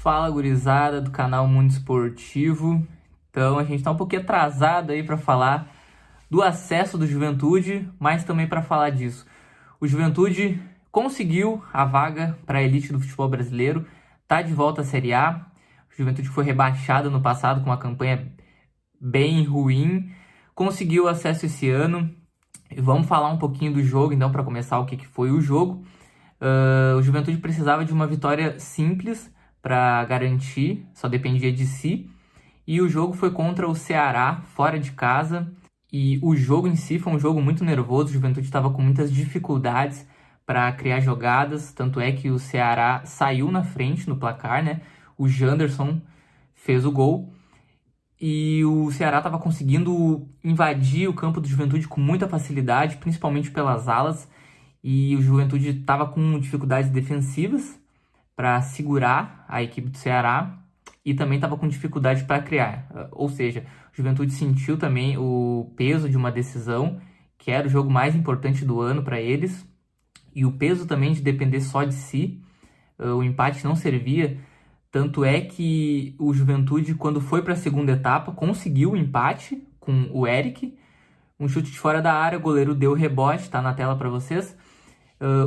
Fala, gurizada do canal Mundo Esportivo. Então a gente tá um pouquinho atrasado aí para falar do acesso do Juventude, mas também para falar disso. O Juventude conseguiu a vaga para a elite do futebol brasileiro, tá de volta à Série A. O Juventude foi rebaixado no passado com uma campanha bem ruim, conseguiu acesso esse ano. E vamos falar um pouquinho do jogo, então, para começar, o que foi o jogo. O Juventude precisava de uma vitória simples para garantir, só dependia de si. E o jogo foi contra o Ceará, fora de casa. E o jogo em si foi um jogo muito nervoso. O Juventude estava com muitas dificuldades para criar jogadas. Tanto é que o Ceará saiu na frente no placar, né? O Janderson fez o gol. E o Ceará estava conseguindo invadir o campo do Juventude com muita facilidade, principalmente pelas alas. E o Juventude estava com dificuldades defensivas para segurar a equipe do Ceará e também estava com dificuldade para criar. Ou seja, o Juventude sentiu também o peso de uma decisão, que era o jogo mais importante do ano para eles, e o peso também de depender só de si. O empate não servia. Tanto é que o Juventude, quando foi para a segunda etapa, conseguiu o empate com o Eric. Um chute de fora da área, o goleiro deu rebote, tá na tela para vocês,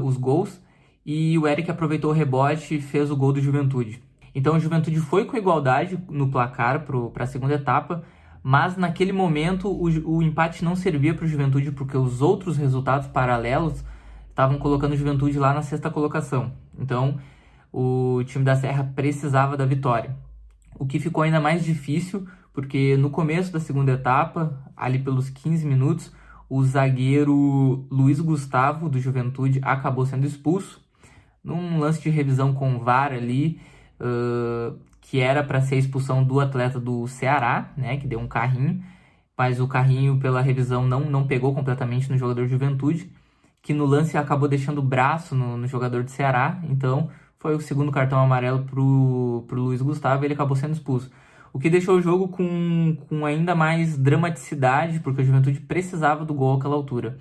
os gols. E o Eric aproveitou o rebote e fez o gol do Juventude. Então o Juventude foi com igualdade no placar para a segunda etapa, mas naquele momento o empate não servia para o Juventude, porque os outros resultados paralelos estavam colocando o Juventude lá na sexta colocação. Então o time da Serra precisava da vitória. O que ficou ainda mais difícil, porque no começo da segunda etapa, ali pelos 15 minutos, o zagueiro Luiz Gustavo, do Juventude, acabou sendo expulso, num lance de revisão com o VAR ali, que era para ser a expulsão do atleta do Ceará, né, que deu um carrinho, mas o carrinho, pela revisão, não pegou completamente no jogador de Juventude, que no lance acabou deixando o braço no jogador do Ceará. Então foi o segundo cartão amarelo pro Luiz Gustavo e ele acabou sendo expulso. O que deixou o jogo com ainda mais dramaticidade, porque o Juventude precisava do gol àquela altura.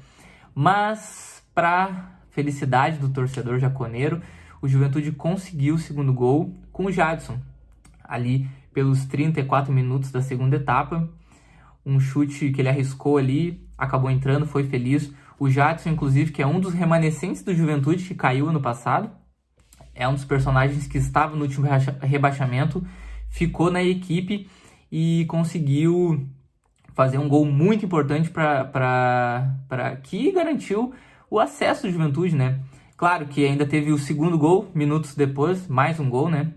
Mas, para felicidade do torcedor jaconeiro, o Juventude conseguiu o segundo gol com o Jadson, ali pelos 34 minutos da segunda etapa. Um chute que ele arriscou ali, acabou entrando, foi feliz. O Jadson, inclusive, que é um dos remanescentes do Juventude que caiu ano passado, é um dos personagens que estava no último rebaixamento, ficou na equipe e conseguiu fazer um gol muito importante para que garantiu o acesso do Juventude, né? Claro que ainda teve o segundo gol, minutos depois, mais um gol, né?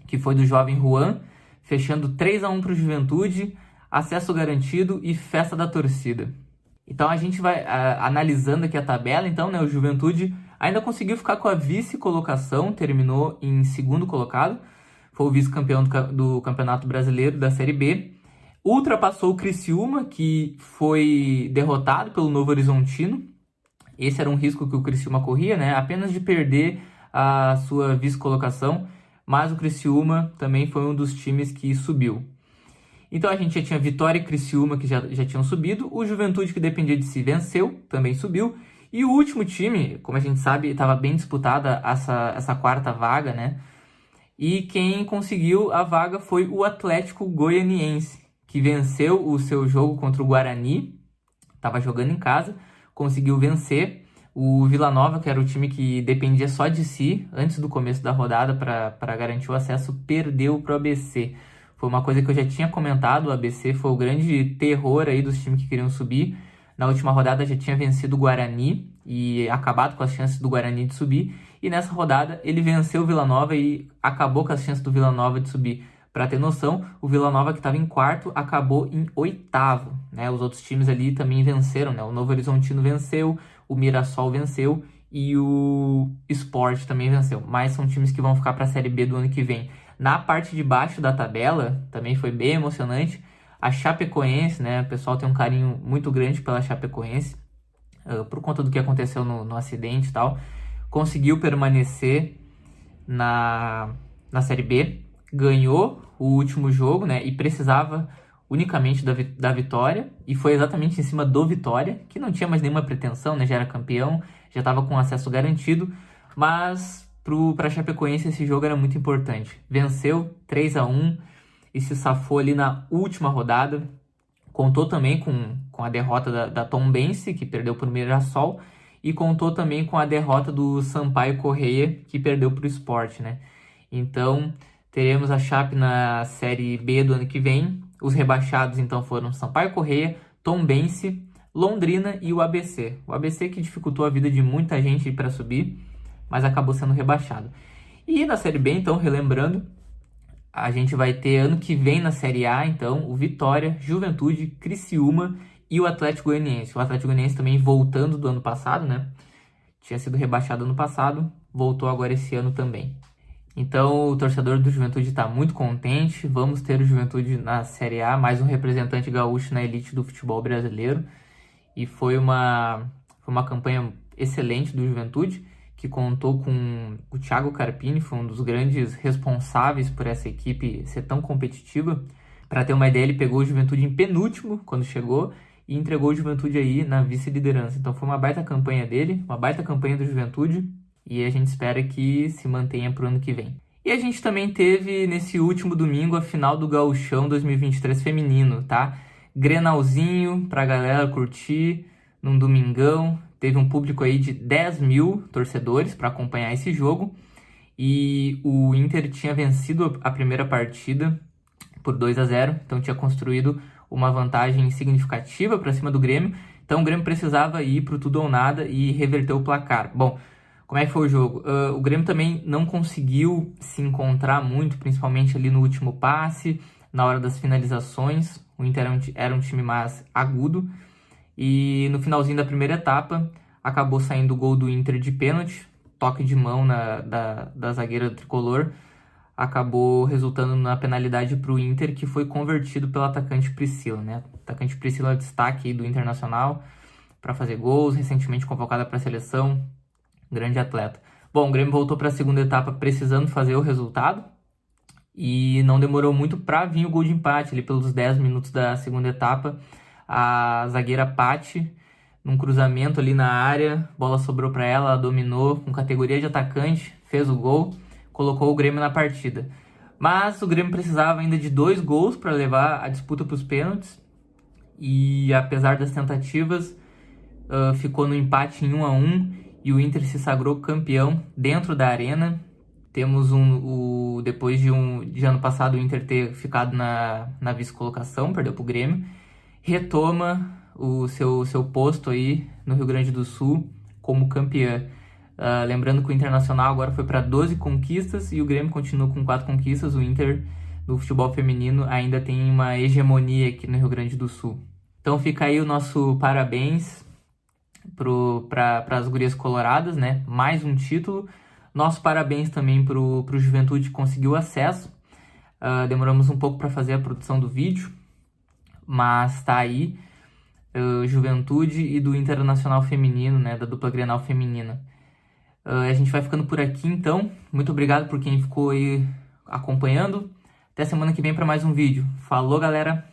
Que foi do jovem Juan, fechando 3-1 para o Juventude, acesso garantido e festa da torcida. Então a gente vai analisando aqui a tabela. Então, né, o Juventude ainda conseguiu ficar com a vice-colocação, terminou em segundo colocado, foi o vice-campeão do Campeonato Brasileiro da Série B. Ultrapassou o Criciúma, que foi derrotado pelo Novo Horizontino. Esse era um risco que o Criciúma corria, né? Apenas de perder a sua vice-colocação, mas o Criciúma também foi um dos times que subiu. Então a gente já tinha Vitória e Criciúma, que já tinham subido. O Juventude, que dependia de si, venceu, também subiu. E o último time, como a gente sabe, estava bem disputada essa quarta vaga, né? E quem conseguiu a vaga foi o Atlético Goianiense, que venceu o seu jogo contra o Guarani. Estava jogando em casa, conseguiu vencer. O Vila Nova, que era o time que dependia só de si, antes do começo da rodada para garantir o acesso, perdeu para o ABC. Foi uma coisa que eu já tinha comentado, o ABC foi o grande terror aí dos times que queriam subir. Na última rodada já tinha vencido o Guarani e acabado com as chances do Guarani de subir. E nessa rodada ele venceu o Vila Nova e acabou com as chances do Vila Nova de subir. Para ter noção, o Vila Nova, que estava em quarto, acabou em oitavo, né? Os outros times ali também venceram, né? O Novo Horizontino venceu, o Mirassol venceu e o Sport também venceu. Mas são times que vão ficar para a Série B do ano que vem. Na parte de baixo da tabela, também foi bem emocionante, a Chapecoense, né? O pessoal tem um carinho muito grande pela Chapecoense, por conta do que aconteceu no acidente e tal. Conseguiu permanecer na Série B, ganhou o último jogo, né? E precisava unicamente da vitória, e foi exatamente em cima do Vitória, que não tinha mais nenhuma pretensão, né? Já era campeão, já estava com acesso garantido, mas para a Chapecoense esse jogo era muito importante. Venceu 3-1 e se safou ali na última rodada. Contou também com a derrota da Tombense, que perdeu para o Mirassol, e contou também com a derrota do Sampaio Corrêa, que perdeu para o Sport, né? Então, teremos a Chape na Série B do ano que vem. Os rebaixados, então, foram Sampaio Corrêa, Tombense, Londrina e o ABC. O ABC que dificultou a vida de muita gente para subir, mas acabou sendo rebaixado. E na Série B, então, relembrando, a gente vai ter ano que vem na Série A, então, o Vitória, Juventude, Criciúma e o Atlético Goianiense. O Atlético Goianiense também voltando do ano passado, né? Tinha sido rebaixado ano passado, voltou agora esse ano também. Então, o torcedor do Juventude está muito contente. Vamos ter o Juventude na Série A, mais um representante gaúcho na elite do futebol brasileiro. E foi uma campanha excelente do Juventude, que contou com o Thiago Carpini, foi um dos grandes responsáveis por essa equipe ser tão competitiva. Para ter uma ideia, ele pegou o Juventude em penúltimo quando chegou e entregou o Juventude aí na vice-liderança. Então foi uma baita campanha dele, uma baita campanha do Juventude, e a gente espera que se mantenha para o ano que vem. E a gente também teve nesse último domingo a final do Gauchão 2023 feminino, tá? Grenalzinho pra galera curtir num domingão. Teve um público aí de 10 mil torcedores para acompanhar esse jogo. E o Inter tinha vencido a primeira partida por 2-0. Então tinha construído uma vantagem significativa para cima do Grêmio. Então o Grêmio precisava ir pro tudo ou nada e reverter o placar. Bom, como é que foi o jogo? O Grêmio também não conseguiu se encontrar muito, principalmente ali no último passe, na hora das finalizações. O Inter era um time mais agudo. E no finalzinho da primeira etapa, acabou saindo o gol do Inter de pênalti, toque de mão da zagueira tricolor, acabou resultando na penalidade para o Inter, que foi convertido pelo atacante Priscila, né? O atacante Priscila é o destaque aí do Internacional para fazer gols, recentemente convocada para a seleção, grande atleta. Bom, o Grêmio voltou para a segunda etapa precisando fazer o resultado, e não demorou muito para vir o gol de empate, ali pelos 10 minutos da segunda etapa. A zagueira Paty, num cruzamento ali na área, bola sobrou para ela, ela dominou com categoria de atacante, fez o gol, colocou o Grêmio na partida. Mas o Grêmio precisava ainda de 2 gols para levar a disputa para os pênaltis, e apesar das tentativas, ficou no empate em 1-1, e o Inter se sagrou campeão dentro da arena. Temos depois de ano passado o Inter ter ficado na vice-colocação, perdeu para o Grêmio, retoma o seu posto aí no Rio Grande do Sul como campeã. Lembrando que o Internacional agora foi para 12 conquistas e o Grêmio continua com 4 conquistas. O Inter, no futebol feminino, ainda tem uma hegemonia aqui no Rio Grande do Sul. Então fica aí o nosso parabéns para as gurias coloradas, né? Mais um título. Nosso parabéns também para o Juventude, que conseguiu acesso. Demoramos um pouco para fazer a produção do vídeo, mas tá aí, Juventude e do Internacional Feminino, né, da dupla Grenal feminina. A gente vai ficando por aqui, então. Muito obrigado por quem ficou aí acompanhando. Até semana que vem para mais um vídeo. Falou, galera!